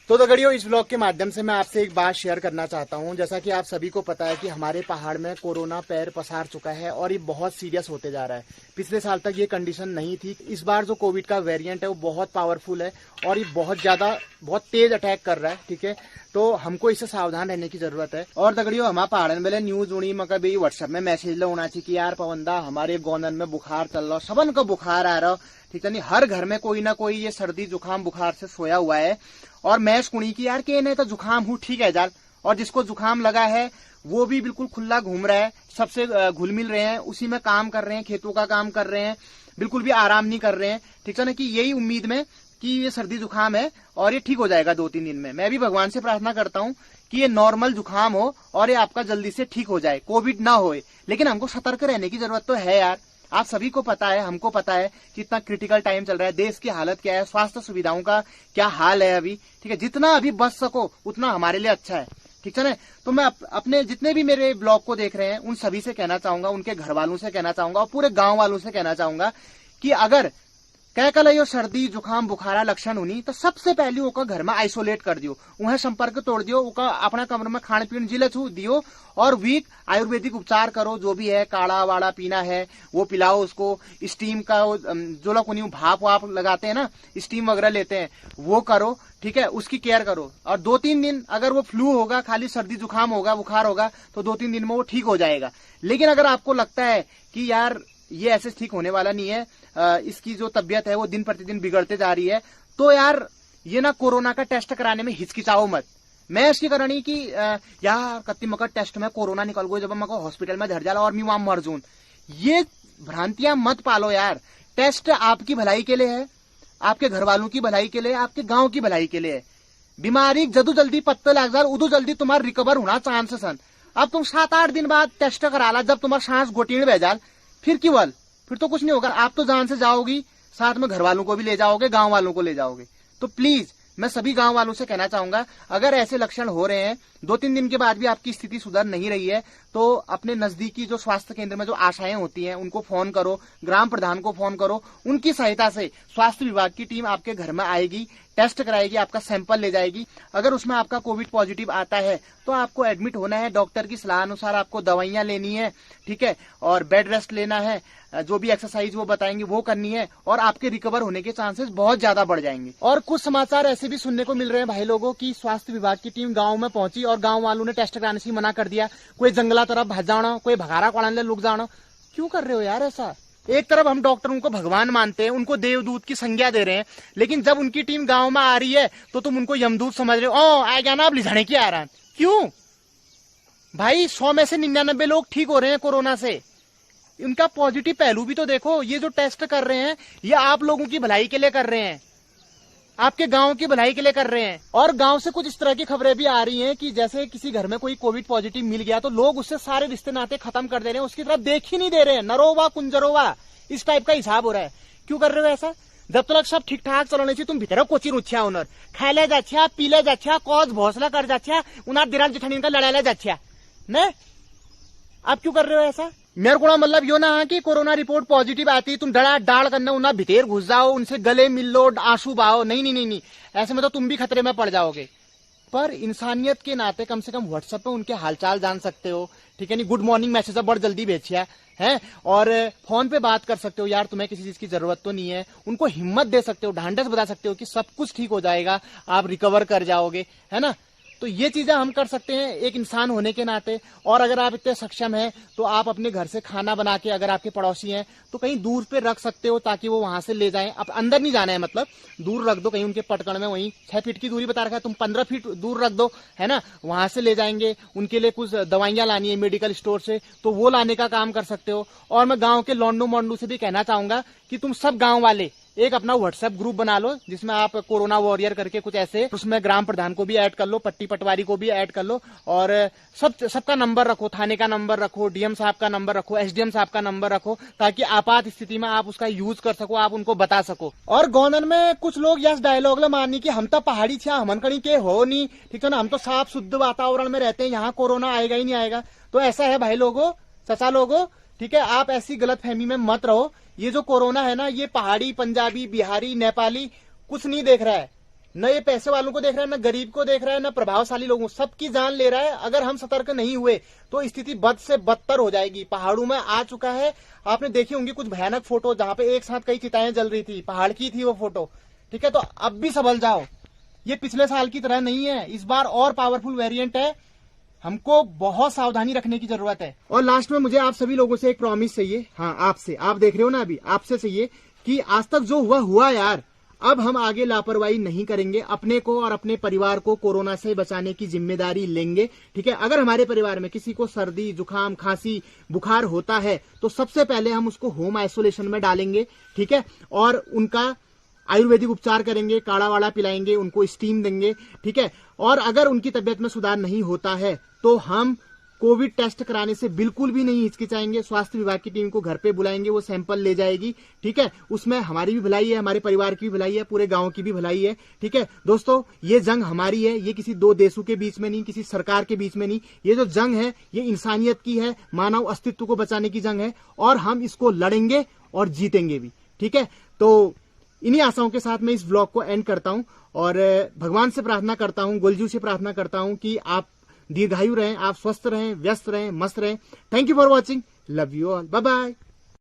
तो दगड़ियों, इस ब्लॉग के माध्यम से मैं आपसे एक बात शेयर करना चाहता हूं। जैसा कि आप सभी को पता है कि हमारे पहाड़ में कोरोना पैर पसार चुका है और ये बहुत सीरियस होते जा रहा है। पिछले साल तक ये कंडीशन नहीं थी। इस बार जो कोविड का वेरिएंट है वो बहुत पावरफुल है और ये बहुत तेज अटैक कर रहा है। ठीक है, तो हमको इससे सावधान रहने की जरूरत है। और दगड़ियों, हमारे पहाड़न में न्यूज उड़ी मका भी व्हाट्सएप में मैसेज होना चाहिए कि यार पवंदा हमारे गोंदन में बुखार चल रहा, सबन को बुखार आ रहा। ठीक है, नहीं हर घर में कोई ना कोई ये सर्दी जुकाम बुखार से सोया हुआ है। और मैं सुनी कि यार के नहीं तो जुकाम हूँ, ठीक है जाल। और जिसको जुकाम लगा है वो भी बिल्कुल खुला घूम रहा है, सबसे घुल मिल रहे हैं, उसी में काम कर रहे हैं, खेतों का काम कर रहे हैं, बिल्कुल भी आराम नहीं कर रहे हैं। ठीक है ना, कि यही उम्मीद में कि ये सर्दी जुकाम है और ये ठीक हो जाएगा 2-3 दिन में। मैं भी भगवान से प्रार्थना करता हूँ कि ये नॉर्मल जुकाम हो और ये आपका जल्दी से ठीक हो जाए, कोविड ना होए। लेकिन हमको सतर्क रहने की जरूरत तो है यार। आप सभी को पता है, हमको पता है कि इतना क्रिटिकल टाइम चल रहा है, देश की हालत क्या है, स्वास्थ्य सुविधाओं का क्या हाल है अभी। ठीक है, जितना अभी बच सको उतना हमारे लिए अच्छा है। ठीक है ना, तो मैं अपने जितने भी मेरे ब्लॉग को देख रहे हैं उन सभी से कहना चाहूंगा, उनके घर वालों से कहना चाहूंगा और पूरे गांव वालों से कहना चाहूंगा कि अगर कह कल सर्दी जुकाम बुखारा लक्षण हुई तो सबसे पहले ओका घर में आइसोलेट कर दियो, वह संपर्क तोड़ दियो, ओका अपना कमरे में खान पीन जिले छू दियो और वीक आयुर्वेदिक उपचार करो। जो भी है काढ़ा वाड़ा पीना है वो पिलाओ उसको, स्टीम का जो लोग उन्हीं भाप वाप लगाते हैं ना, स्टीम वगैरह लेते हैं वो करो। ठीक है, उसकी केयर करो। और 2-3 दिन अगर वो फ्लू होगा, खाली सर्दी जुकाम होगा, बुखार होगा, तो 2-3 दिन में वो ठीक हो जाएगा। लेकिन अगर आपको लगता है कि यार ये ऐसे ठीक होने वाला नहीं है, इसकी जो तबीयत है वो दिन प्रतिदिन बिगड़ते जा रही है, तो यार ये ना कोरोना का टेस्ट कराने में हिचकिचाओ मत। मैं इसकी करनी कि यार कत्ती मकर टेस्ट में कोरोना निकल गई, जब मको हॉस्पिटल में झड़ जाला और मैं वहां मर जून, ये भ्रांतियां मत पालो यार। टेस्ट आपकी भलाई के लिए है, आपके घर वालों की भलाई के लिए, आपके गांव की भलाई के लिए है। बीमारी जदू जल्दी पत्ते लग जाए उदू जल्दी तुम्हारा रिकवर होना चांसेस है। अब तुम 7-8 दिन बाद टेस्ट करा ला, जब तुम्हारा सांस गोटीण बह जाल, फिर केवल फिर तो कुछ नहीं होगा। आप तो जान से जाओगी, साथ में घर वालों को भी ले जाओगे, गांव वालों को ले जाओगे। तो प्लीज मैं सभी गांव वालों से कहना चाहूंगा, अगर ऐसे लक्षण हो रहे हैं, 2-3 दिन के बाद भी आपकी स्थिति सुधर नहीं रही है, तो अपने नजदीकी जो स्वास्थ्य केंद्र में जो आशाएं होती हैं उनको फोन करो, ग्राम प्रधान को फोन करो। उनकी सहायता से स्वास्थ्य विभाग की टीम आपके घर में आएगी, टेस्ट कराएगी, आपका सैंपल ले जाएगी। अगर उसमें आपका कोविड पॉजिटिव आता है तो आपको एडमिट होना है, डॉक्टर की सलाह अनुसार आपको दवाइयां लेनी है। ठीक है, और बेड रेस्ट लेना है, जो भी एक्सरसाइज वो बताएंगे वो करनी है, और आपके रिकवर होने के चांसेस बहुत ज्यादा बढ़ जाएंगे। और कुछ समाचार ऐसे भी सुनने को मिल रहे हैं भाई लोगों की स्वास्थ्य विभाग की टीम गांव में पहुंची और गांव वालों ने टेस्ट कराने से मना कर दिया। कोई जंगला तरफ भज जाना, कोई भगारा कोड़ाने लुक जाना। क्यों कर रहे हो यार ऐसा? एक तरफ हम डॉक्टरों को भगवान मानते हैं, उनको देवदूत की संज्ञा दे रहे हैं, लेकिन जब उनकी टीम गांव में आ रही है तो तुम उनको यमदूत समझ रहे हो। आएगा ना, अब लिझाने की आ रहा है। क्यों भाई? 100 में से 99 लोग ठीक हो रहे हैं कोरोना से। इनका पॉजिटिव पहलू भी तो देखो। ये जो टेस्ट कर रहे हैं ये आप लोगों की भलाई के लिए कर रहे हैं, आपके गांव की भलाई के लिए कर रहे हैं। और गांव से कुछ इस तरह की खबरें भी आ रही हैं कि जैसे किसी घर में कोई कोविड पॉजिटिव मिल गया तो लोग उससे सारे रिश्ते नाते खत्म कर दे रहे हैं, उसकी तरफ देख ही नहीं दे रहे हैं। नरोवा कुंजरोवा, इस टाइप का हिसाब हो रहा है। क्यों कर रहे हो ऐसा? जब तक सब ठीक ठाक चलने से तुम भीतर कोची रुच्छा उनर खाले जाच्छा, पीले जाच्छा, कौज भौसला कर जाच्छा, उनार दिराल जिठानी का लड़ाला जाच्छा न। आप क्यों कर रहे हो ऐसा? मेरे को मतलब यो ना कि कोरोना रिपोर्ट पॉजिटिव आती तुम डड़ा डाल करना उन्ना भीतर घुस जाओ, उनसे गले मिल लो, आंसू बहाओ। नहीं, ऐसे में तो तुम भी खतरे में पड़ जाओगे। पर इंसानियत के नाते कम से कम व्हाट्सएप पे उनके हालचाल जान सकते हो। ठीक है, नहीं गुड मॉर्निंग मैसेज बड़ जल्दी भेजिया है, और फोन पे बात कर सकते हो, यार तुम्हें किसी चीज की जरूरत तो नहीं है। उनको हिम्मत दे सकते हो, ढांढस बता सकते हो कि सब कुछ ठीक हो जाएगा, आप रिकवर कर जाओगे, है ना। तो ये चीजें हम कर सकते हैं एक इंसान होने के नाते। और अगर आप इतने सक्षम हैं तो आप अपने घर से खाना बना के, अगर आपके पड़ोसी हैं तो कहीं दूर पे रख सकते हो ताकि वो वहां से ले जाएं। अब अंदर नहीं जाना है, मतलब दूर रख दो कहीं उनके पटकन में, वहीं 6 फीट की दूरी बता रखा है, तुम 15 फीट दूर रख दो, है ना। वहां से ले जाएंगे, उनके लिए कुछ दवाइयां लानी है मेडिकल स्टोर से तो वो लाने का काम कर सकते हो। और मैं गाँव के लौंडू मोंडू से भी कहना चाहूंगा कि तुम सब गाँव वाले एक अपना व्हाट्सएप ग्रुप बना लो जिसमें आप कोरोना वॉरियर करके कुछ ऐसे, उसमें ग्राम प्रधान को भी ऐड कर लो, पट्टी पटवारी को भी ऐड कर लो, और सबका नंबर रखो, थाने का नंबर रखो, डीएम साहब का नंबर रखो, एसडीएम साहब का नंबर रखो, ताकि आपात स्थिति में आप उसका यूज कर सको, आप उनको बता सको। और गोंदन में कुछ लोग यस डायलॉग ला मारनी कि हम तो पहाड़ी छा, हमन कहीं के हो नहीं, ठीक है ना, हम तो साफ शुद्ध वातावरण में रहते हैं, यहाँ कोरोना आएगा ही नहीं आएगा। तो ऐसा है भाई लोगों, चचा लोगों, ठीक है, आप ऐसी गलतफहमी में मत रहो। ये जो कोरोना है ना, ये पहाड़ी, पंजाबी, बिहारी, नेपाली कुछ नहीं देख रहा है। न ये पैसे वालों को देख रहा है, न गरीब को देख रहा है, न प्रभावशाली लोगों, सबकी जान ले रहा है। अगर हम सतर्क नहीं हुए तो स्थिति बद से बदतर हो जाएगी। पहाड़ों में आ चुका है, आपने देखी होंगी कुछ भयानक फोटो जहां पे एक साथ कई चिताएं जल रही थी, पहाड़ की थी वो फोटो। ठीक है, तो अब भी संभल जाओ, ये पिछले साल की तरह नहीं है, इस बार और पावरफुल वेरिएंट है, हमको बहुत सावधानी रखने की जरूरत है। और लास्ट में मुझे आप सभी लोगों से एक प्रॉमिस चाहिए, हाँ आपसे, आप देख रहे हो ना अभी, आपसे चाहिए कि आज तक जो हुआ हुआ यार, अब हम आगे लापरवाही नहीं करेंगे, अपने को और अपने परिवार को कोरोना से बचाने की जिम्मेदारी लेंगे। ठीक है, अगर हमारे परिवार में किसी को सर्दी, जुकाम, खांसी, बुखार होता है तो सबसे पहले हम उसको होम आइसोलेशन में डालेंगे। ठीक है, और उनका आयुर्वेदिक उपचार करेंगे, काढ़ा वाड़ा पिलाएंगे, उनको स्टीम देंगे। ठीक है, और अगर उनकी तबियत में सुधार नहीं होता है तो हम कोविड टेस्ट कराने से बिल्कुल भी नहीं हिचकिचाएंगे। स्वास्थ्य विभाग की टीम को घर पे बुलाएंगे, वो सैंपल ले जाएगी। ठीक है, उसमें हमारी भी भलाई है, हमारे परिवार की भी भलाई है, पूरे गांव की भी भलाई है। ठीक है दोस्तों, ये जंग हमारी है, ये किसी दो देशों के बीच में नहीं, किसी सरकार के बीच में नहीं, ये जो जंग है ये इंसानियत की है, मानव अस्तित्व को बचाने की जंग है, और हम इसको लड़ेंगे और जीतेंगे भी। ठीक है, तो इन्हीं आशाओं के साथ मैं इस व्लॉग को एंड करता हूं और भगवान से प्रार्थना करता हूं, गोलजू से प्रार्थना करता हूं कि आप दीर्घायु रहें, आप स्वस्थ रहें, व्यस्त रहें, मस्त रहें। Thank you for watching, love you all, bye bye.